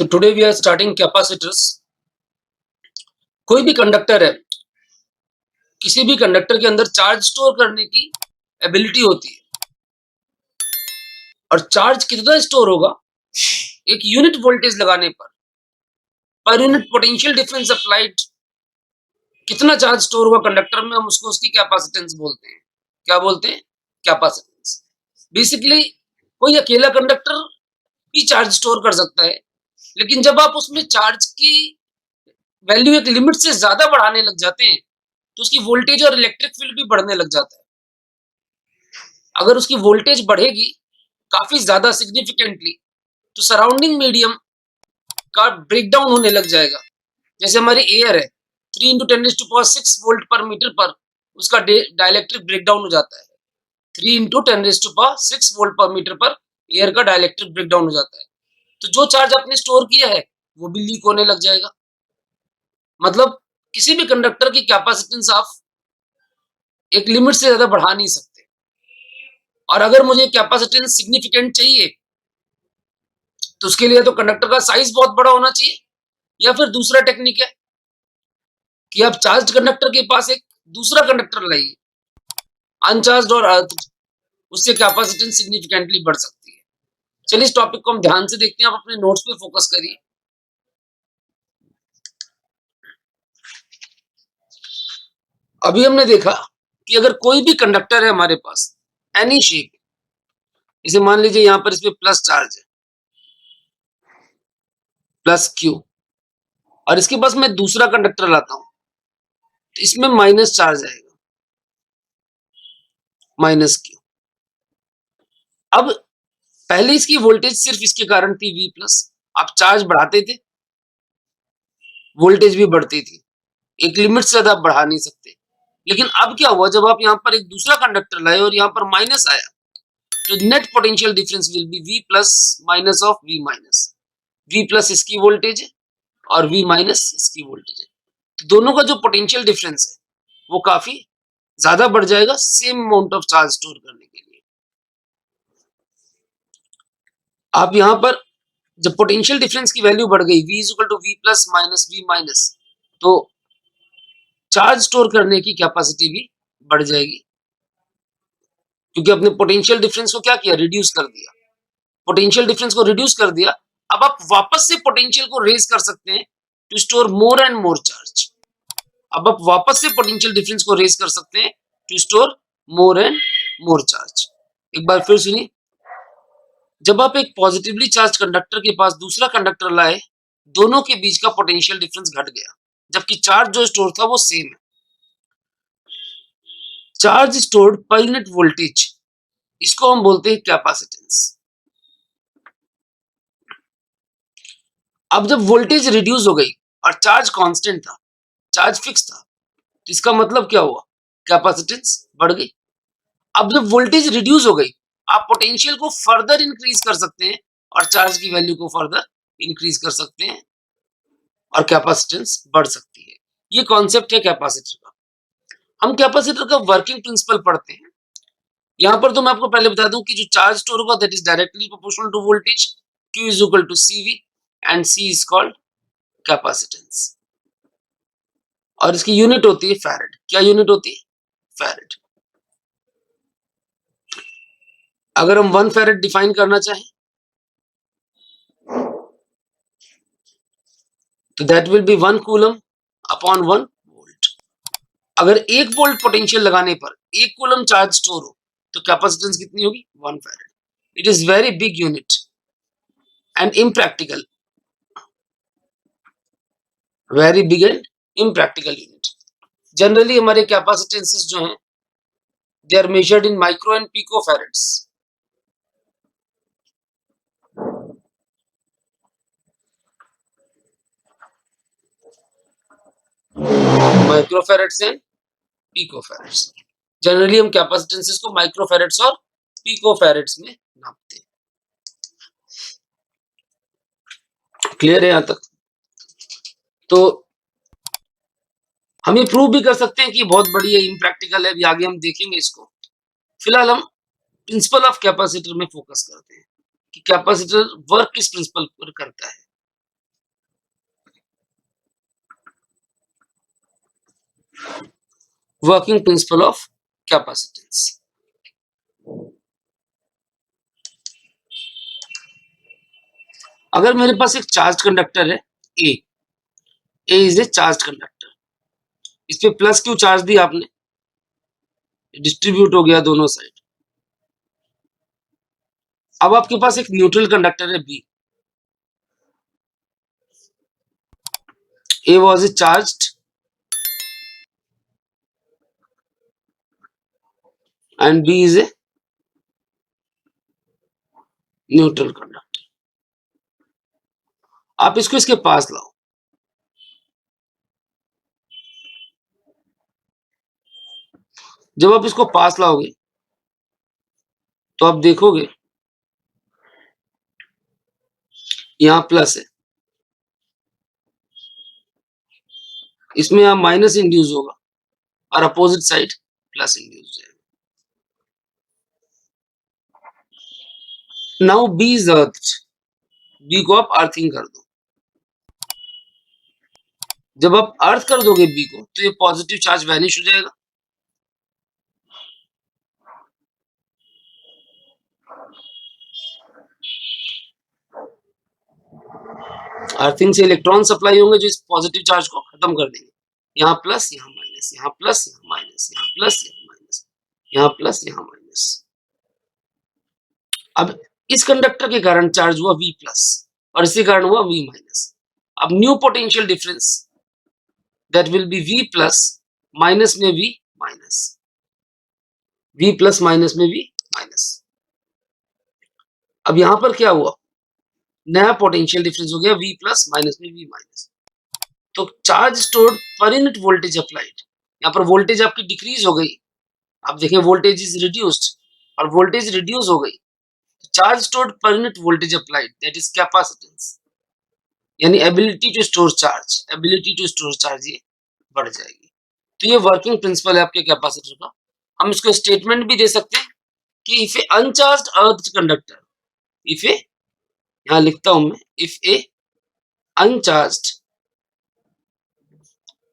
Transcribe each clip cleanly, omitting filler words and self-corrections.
तो today we are starting capacitors. कोई भी कंडक्टर है, किसी भी कंडक्टर के अंदर चार्ज स्टोर करने की एबिलिटी होती है। और चार्ज कितना स्टोर होगा, एक यूनिट वोल्टेज लगाने per unit potential difference applied कितना चार्ज स्टोर होगा कंडक्टर में, हम उसको उसकी कैपेसिटेंस बोलते हैं। क्या बोलते हैं? कैपेसिटेंस। बेसिकली कोई अकेला कंडक्टर भी चार्ज स्टोर कर सकता है, लेकिन जब आप उसमें चार्ज की वैल्यू एक लिमिट से ज्यादा बढ़ाने लग जाते हैं तो उसकी वोल्टेज और इलेक्ट्रिक फील्ड भी बढ़ने लग जाता है। अगर उसकी वोल्टेज बढ़ेगी काफी ज्यादा सिग्निफिकेंटली तो सराउंडिंग मीडियम का ब्रेकडाउन होने लग जाएगा। जैसे हमारी एयर है, 3 × 10⁶ वोल्ट पर मीटर पर उसका डाइलेक्ट्रिक ब्रेकडाउन हो जाता है। 3 × 10⁶ वोल्ट पर मीटर पर एयर का डाइलेक्ट्रिक ब्रेकडाउन हो जाता है। तो जो चार्ज आपने स्टोर किया है वो भी लीक होने लग जाएगा। मतलब किसी भी कंडक्टर की कैपेसिटेंस आप एक लिमिट से ज्यादा बढ़ा नहीं सकते। और अगर मुझे कैपेसिटेंस सिग्निफिकेंट चाहिए तो उसके लिए तो कंडक्टर का साइज बहुत बड़ा होना चाहिए, या फिर दूसरा टेक्निक है कि आप चार्ज कंडक्टर के पास एक दूसरा कंडक्टर लाइए अनचार्ज और अर्थ, उससे कैपेसिटेंस सिग्निफिकेंटली बढ़ सकती है। चलिए इस टॉपिक को हम ध्यान से देखते हैं, आप अपने नोट्स पे फोकस करिए। अभी हमने देखा कि अगर कोई भी कंडक्टर है हमारे पास एनी शेप, इसे मान लीजिए यहां पर इसमें प्लस चार्ज है, प्लस क्यू, और इसके पास मैं दूसरा कंडक्टर लाता हूं तो इसमें माइनस चार्ज आएगा, माइनस क्यू। अब पहले इसकी वोल्टेज सिर्फ इसके कारण थी V प्लस, आप चार्ज बढ़ाते थे वोल्टेज भी बढ़ती थी, एक लिमिट से ज्यादा बढ़ा नहीं सकते। लेकिन अब क्या हुआ, जब आप यहाँ पर एक दूसरा कंडक्टर लाए और यहाँ पर माइनस आया तो net potential difference will be V plus minus of V minus. V plus इसकी वोल्टेज है और V माइनस इसकी वोल्टेज है, तो दोनों का जो पोटेंशियल डिफरेंस है वो काफी ज्यादा बढ़ जाएगा same amount of charge store करने के लिए। आप यहाँ पर जब पोटेंशियल डिफरेंस की वैल्यू बढ़ गई V equal to V plus minus V minus, तो चार्ज स्टोर करने की कैपेसिटी भी बढ़ जाएगी, क्योंकि आपने पोटेंशियल डिफरेंस को क्या किया, रिड्यूस कर दिया। पोटेंशियल डिफरेंस को रिड्यूस कर दिया, अब आप वापस से पोटेंशियल को रेज कर सकते हैं to store more and more charge. अब आप वापस से पोटेंशियल डिफरेंस को रेज कर सकते हैं to store more and more charge. एक बार फिर सुनिए, जब आप एक पॉजिटिवली चार्ज कंडक्टर के पास दूसरा कंडक्टर लाए, दोनों के बीच का पोटेंशियल डिफरेंस घट गया, जबकि चार्ज जो स्टोर था वो सेम है। Charge stored per unit voltage, इसको हम बोलते हैं कैपेसिटेंस। अब जब वोल्टेज रिड्यूस हो गई और चार्ज कांस्टेंट था, चार्ज फिक्स था, तो इसका मतलब क्या हुआ, कैपेसिटेंस बढ़ गई। अब जब वोल्टेज रिड्यूस हो गई, आप पोटेंशियल को फर्दर इंक्रीज कर सकते हैं और चार्ज की वैल्यू को फर्दर इंक्रीज कर सकते हैं और कैपेसिटेंस बढ़ सकती है। ये कॉन्सेप्ट है कैपेसिटर का। हम कैपेसिटर का वर्किंग प्रिंसिपल पढ़ते हैं। यहां पर तो मैं आपको पहले बता दूं कि जो चार्ज स्टोर होगा that is directly proportional to voltage, Q is equal to CV and C is called capacitance. और इसकी यूनिट होती है फैरेड। क्या यूनिट होती है? फैरेड। अगर हम 1 फैरेड डिफाइन करना चाहें तो that will be 1 coulomb upon 1 volt. अगर 1 वोल्ट पोटेंशियल लगाने पर 1 कूलम चार्ज स्टोर हो तो कैपेसिटेंस कितनी होगी? 1 farad. It is very big unit and impractical, very big and impractical unit. Generally हमारे कैपेसिटेंसेस जो हैं they are measured in micro and pico farads. Micro farads and pico farads. Generally हम capacitances को micro फैरेड्स और pico फैरेड्स में नापते हैं। Clear है यहां तक? तो हम ये प्रूव भी कर सकते हैं कि बहुत बड़ी है, इम्प्रैक्टिकल है, अभी आगे हम देखेंगे इसको। फिलहाल हम प्रिंसिपल ऑफ कैपेसिटर में फोकस करते हैं कि कैपेसिटर वर्क किस प्रिंसिपल पर करता है। Working principle of capacitance. अगर मेरे पास एक चार्ज कंडक्टर है ए इज ए चार्ज कंडक्टर, इस पे प्लस क्यू चार्ज दी आपने, डिस्ट्रीब्यूट हो गया दोनों साइड। अब आपके पास एक न्यूट्रल कंडक्टर है B, A was a charged and B is a neutral conductor. आप इसको इसके पास लाओ, जब आप इसको पास लाओगे तो आप देखोगे यहां प्लस है, इसमें यहां माइनस इंड्यूस होगा और अपोजिट साइड प्लस इंड्यूस है। Now B is earth, B को आप अर्थिंग कर दो। जब आप अर्थ कर दोगे बी को तो ये पॉजिटिव चार्ज वैनिश हो जाएगा, अर्थिंग से इलेक्ट्रॉन सप्लाई होंगे जो इस पॉजिटिव चार्ज को खत्म कर देंगे। यहाँ प्लस, यहाँ माइनस, यहाँ प्लस, यहाँ माइनस, यहाँ प्लस, यहाँ माइनस, यहाँ प्लस, यहाँ माइनस। अब इस कंडक्टर के कारण चार्ज हुआ V प्लस और इसी कारण हुआ V माइनस। अब new potential difference that will be V plus minus में V minus, V plus minus में V माइनस। अब यहां पर क्या हुआ, नया पोटेंशियल डिफरेंस हो गया V प्लस माइनस में V माइनस। तो charge stored per unit voltage applied, यहाँ पर वोल्टेज आपकी डिक्रीज हो गई। आप देखें वोल्टेज इज रिड्यूस्ड और वोल्टेज रिड्यूस हो गई। Charge stored per unit voltage applied that is capacitance, यानी ability to store charge, ability to store charge ये बढ़ जाएगी। तो ये वर्किंग प्रिंसिपल है आपके कैपेसिटर का। हम इसको स्टेटमेंट भी दे सकते हैं कि if a uncharged earth conductor, if a, यहां लिखता हूं मैं, if a uncharged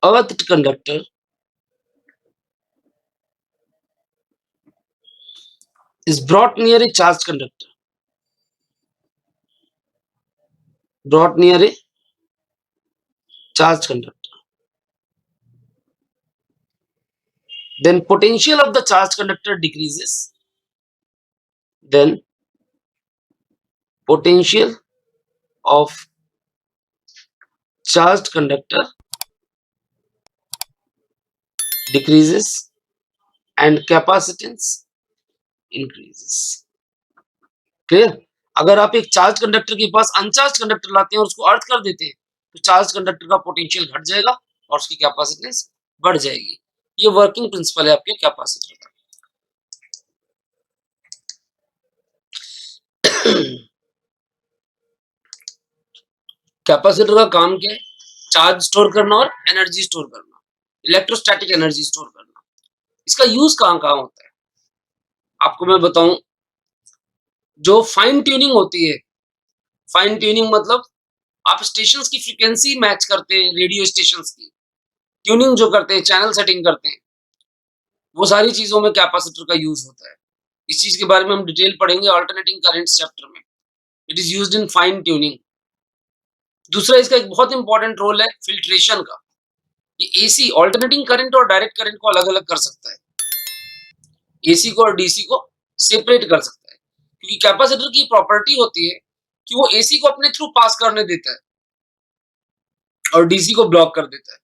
earthed conductor is brought near a charged conductor, brought near a charged conductor, then potential of the charged conductor decreases, then potential of charged conductor decreases and capacitance increases. Clear? अगर आप एक charge conductor के पास अनचार्ज conductor लाते हैं और उसको अर्थ कर देते हैं तो चार्ज कंडक्टर का पोटेंशियल घट जाएगा और उसकी कैपेसिटेंस बढ़ जाएगी। ये वर्किंग प्रिंसिपल है आपके कैपेसिटर का। कैपेसिटर का काम क्या है? चार्ज स्टोर करना और एनर्जी स्टोर करना, इलेक्ट्रोस्टैटिक एनर्जी स्टोर करना। इसका यूज कहां कहां होता है आपको मैं बताऊं। जो फाइन ट्यूनिंग होती है, फाइन ट्यूनिंग मतलब आप स्टेशंस की फ्रीक्वेंसी मैच करते हैं, रेडियो स्टेशंस की ट्यूनिंग जो करते हैं, चैनल सेटिंग करते हैं, वो सारी चीजों में कैपेसिटर का यूज होता है। इस चीज के बारे में हम डिटेल पढ़ेंगे अल्टरनेटिंग करंट्स चैप्टर में। It is used in fine tuning. दूसरा इसका एक बहुत इंपॉर्टेंट रोल है फिल्ट्रेशन का। ये एसी अल्टरनेटिंग करंट और डायरेक्ट करंट को अलग अलग कर सकता है, एसी को और डीसी को सेपरेट कर सकता है, क्योंकि कैपेसिटर की प्रॉपर्टी होती है कि वो एसी को अपने थ्रू पास करने देता है और डीसी को ब्लॉक कर देता है।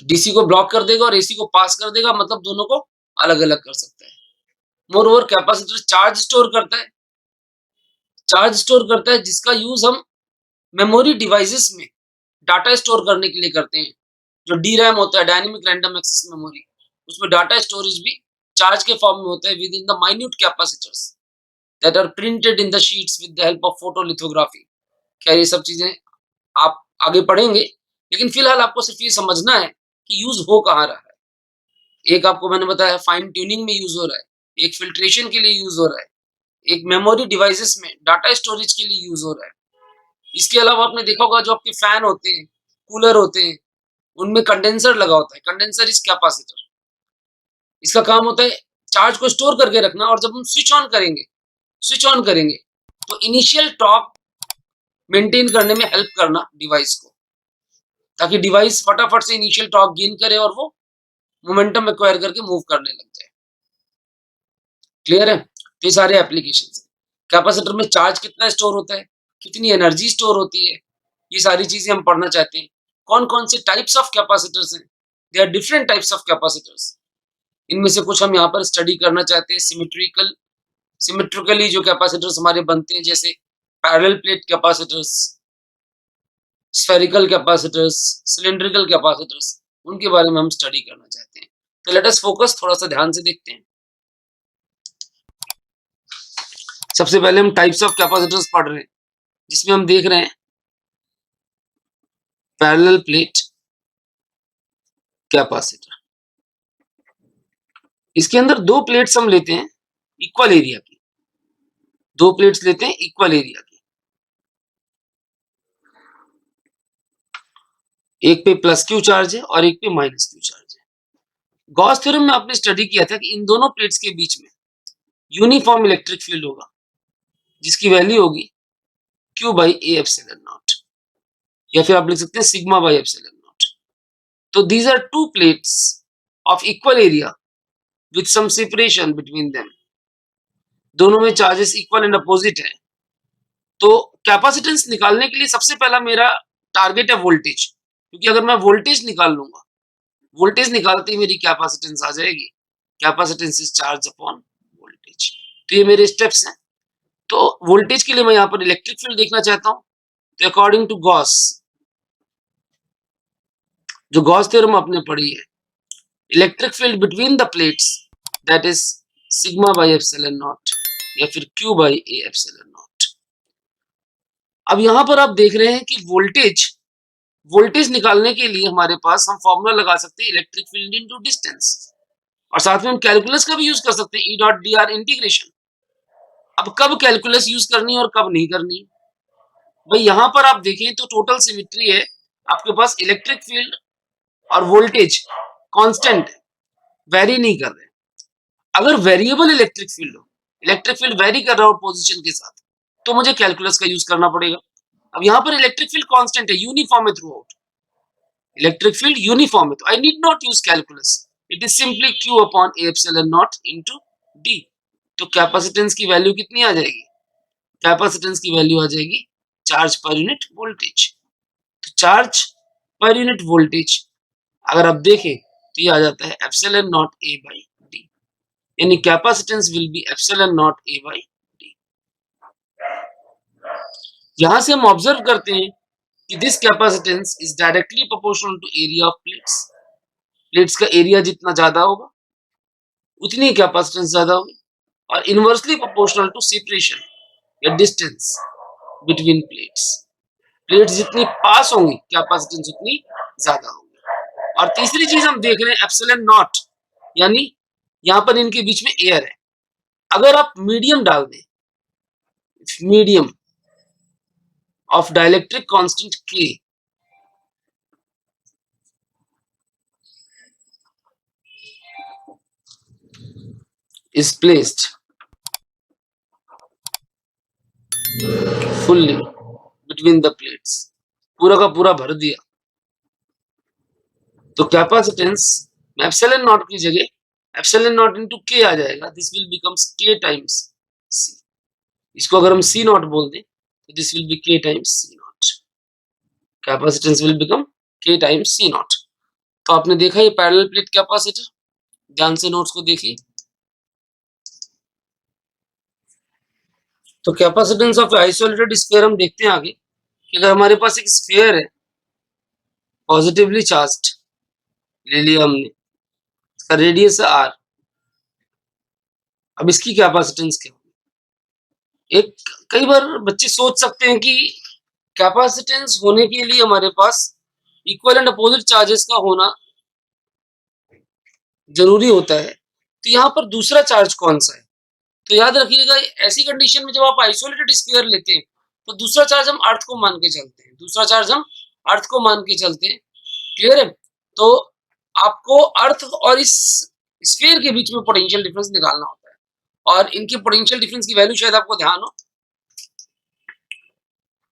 डीसी को ब्लॉक कर देगा और एसी को पास कर देगा, मतलब दोनों को अलग अलग कर सकता है। More over capacitor charge store करता है, चार्ज स्टोर करता है जिसका यूज हम मेमोरी डिवाइसेस में डाटा स्टोर करने के लिए करते हैं। जो डी रैम होता है, डायनेमिक रैंडम एक्सेस मेमोरी, उसमें डाटा स्टोरेज भी चार्ज के फॉर्म में होता है within the minute capacitors that are printed in the sheets with the help of photolithography. क्या ये सब चीजें आप आगे पढ़ेंगे, लेकिन फिलहाल आपको सिर्फ ये समझना है कि यूज हो कहाँ रहा है। एक आपको मैंने बताया फाइन ट्यूनिंग में यूज हो रहा है, एक फिल्ट्रेशन के लिए यूज हो रहा है, एक मेमोरी डिवाइसेस में डाटा स्टोरेज के लिए यूज हो रहा है। इसके अलावा आपने देखा होगा जो आपके फैन होते हैं, कूलर होते हैं, उनमें कंडेंसर लगा होता है। Condenser is capacitor. इसका काम होता है चार्ज को स्टोर करके रखना, और जब हम स्विच ऑन करेंगे तो इनिशियल टॉर्क मेंटेन करने में हेल्प करना डिवाइस को, ताकि डिवाइस फटाफट से इनिशियल टॉर्क गेन करे और वो मोमेंटम एक्वायर करके मूव करने लग जाए। क्लियर है? तो ये सारे एप्लीकेशंस हैं। कैपेसिटर में चार्ज कितना स्टोर होता है, कितनी एनर्जी स्टोर होती है, ये सारी चीजें हम पढ़ना चाहते हैं। कौन कौन से टाइप्स ऑफ कैपेसिटर्स हैं, they are different types of capacitors. इनमें से कुछ हम यहाँ पर स्टडी करना चाहते हैं। सिमेट्रिकली जो कैपेसिटर्स हमारे बनते हैं, जैसे parallel plate capacitors, spherical capacitors, cylindrical capacitors, उनके बारे में हम स्टडी करना चाहते हैं। तो लेट अस फोकस, थोड़ा सा ध्यान से देखते हैं। सबसे पहले हम टाइप्स ऑफ कैपेसिटर्स पढ़ रहे हैं, जिसमें हम देख रहे हैं पैरेलल प्लेट कैपेसिटर। इसके अंदर दो प्लेट्स हम लेते हैं इक्वल एरिया की, दो प्लेट्स लेते हैं इक्वल एरिया की, एक पे प्लस क्यू चार्ज है और एक पे माइनस क्यू चार्ज है। गॉस थ्योरम में आपने स्टडी किया था कि इन दोनों प्लेट्स के बीच में यूनिफॉर्म इलेक्ट्रिक फील्ड होगा, जिसकी वैल्यू होगी Q by A epsilon naught, या फिर आप लिख सकते हैं सिग्मा बाई एप्सिलॉन नॉट। तो these are two plates of equal area with some separation between them. दोनों में चार्जेस इक्वल एंड अपोजिट है। तो कैपेसिटेंस निकालने के लिए सबसे पहला मेरा टारगेट है वोल्टेज, क्योंकि अगर मैं वोल्टेज निकाल लूंगा, वोल्टेज निकालते ही मेरी कैपेसिटेंस आ जाएगी। Capacitance is charge upon voltage. तो ये मेरे स्टेप्स हैं। तो वोल्टेज के लिए मैं यहाँ पर इलेक्ट्रिक फील्ड देखना चाहता हूँ। तो अकॉर्डिंग टू गॉस, जो गॉस थ्योरम आपने पढ़ी है, electric field between the plates that is sigma by epsilon naught या फिर Q by A epsilon not. अब यहां पर आप देख रहे हैं कि वोल्टेज निकालने के लिए हमारे पास हम फॉर्मूला लगा सकते हैं इलेक्ट्रिक फील्ड इनटू डिस्टेंस, और साथ में हम कैलकुलस का भी यूज कर सकते हैं, E dot D R integration. अब कब कैलकुलस यूज करनी है और कब नहीं करनी, भाई यहां पर आप देखें तो टोटल सिमेट्री है। आपके पास इलेक्ट्रिक फील्ड और वोल्टेज कांस्टेंट है, वेरी नहीं कर रहे। अगर वेरिएबल इलेक्ट्रिक फील्ड हो, इलेक्ट्रिक फील्ड वेरी कर रहा हो पोजीशन के साथ, तो मुझे कैलकुलस का यूज करना पड़ेगा। अब यहां पर इलेक्ट्रिक फील्ड कांस्टेंट है, यूनिफॉर्म है through out, electric field uniform है, तो I need not use calculus, it is simply Q upon A epsilon not into D. तो कैपेसिटेंस की वैल्यू कितनी आ जाएगी, कैपेसिटेंस की वैल्यू आ जाएगी चार्ज पर यूनिट वोल्टेज। तो चार्ज पर यूनिट वोल्टेज अगर आप देखें तो ये आ जाता है epsilon naught A by D, यानी capacitance will be epsilon naught A by D. यहां से हम ऑब्जर्व करते हैं कि this capacitance is directly proportional to area of plates. Plates का एरिया जितना ज्यादा होगा उतनी कैपेसिटेंस ज्यादा होगी, और इनवर्सली प्रोपोर्शनल टू सेपरेशन या डिस्टेंस बिटवीन प्लेट्स। प्लेट्स जितनी पास होंगी कैपेसिटेंस उतनी ज्यादा होगी। और तीसरी चीज हम देख रहे हैं एप्सिलॉन नॉट, यानी यहां पर इनके बीच में एयर है। अगर आप मीडियम डाल दें, medium of dielectric constant K, is placed fully between the plates, पूरा का पूरा भर दिया, तो कैपेसिटेंस में एप्सिलॉन नॉट की जगह एप्सिलॉन नॉट इनटू K आ जाएगा। This will becomes K times C। इसको अगर हम C नॉट बोल दें तो this will be K times C not. Capacitance will become K times C not. तो आपने देखा ये पैरेलल प्लेट कैपेसिटर, ध्यान से नोट्स को देखिए। तो कैपेसिटेंस ऑफ आइसोलेटेड स्फीयर हम देखते हैं आगे कि अगर हमारे पास एक स्फीयर है पॉजिटिवली चार्ज्ड, ले लिया हमने, इसका रेडियस है R। अब इसकी कैपेसिटेंस क्या होगी? एक कई बार बच्चे सोच सकते हैं कि कैपेसिटेंस होने के लिए हमारे पास इक्वल एंड अपोजिट चार्जेस का होना जरूरी होता है, तो यहाँ पर दूसरा चार्ज कौन सा है? तो याद रखिएगा, ऐसी कंडीशन में जब आप आइसोलेटेड स्फीयर लेते हैं तो दूसरा चार्ज हम अर्थ को मान के चलते हैं, दूसरा चार्ज हम अर्थ को मान के चलते हैं। क्लियर है? तो आपको अर्थ और इस स्फीयर के बीच में पोटेंशियल डिफरेंस निकालना होता है और इनकी पोटेंशियल डिफरेंस की वैल्यू शायद आपको ध्यान हो,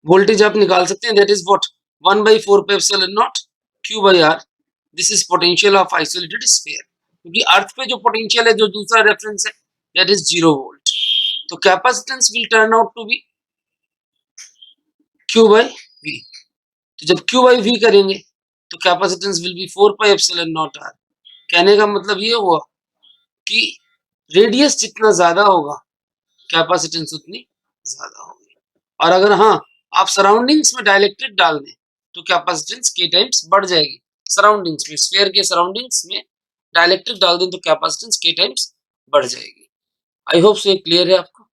वोल्टेज आप निकाल सकते हैं, that is what 1/4 pi epsilon not q by r, this is potential of isolated sphere. क्योंकि अर्थ पे जो पोटेंशियल है, जो दूसरा रेफरेंस है, दैट इज 0 वोल्ट। तो capacitance will turn out to be q by v। तो जब q by v करेंगे तो capacitance will B 4 pi epsilon not r। कहने का मतलब ये हुआ कि रेडियस जितना ज्यादा होगा कैपेसिटेंस उतनी ज्यादा होगी। और अगर हाँ आप सराउंडिंग्स में डाइलेक्ट्रिक डाल दें तो कैपेसिटेंस k टाइम्स बढ़ जाएगी। सराउंडिंग्स में, स्फीयर के सराउंडिंग्स में डाइलेक्ट्रिक डाल दें तो कैपेसिटेंस k टाइम्स बढ़ जाएगी। आई होप से क्लियर है आपको।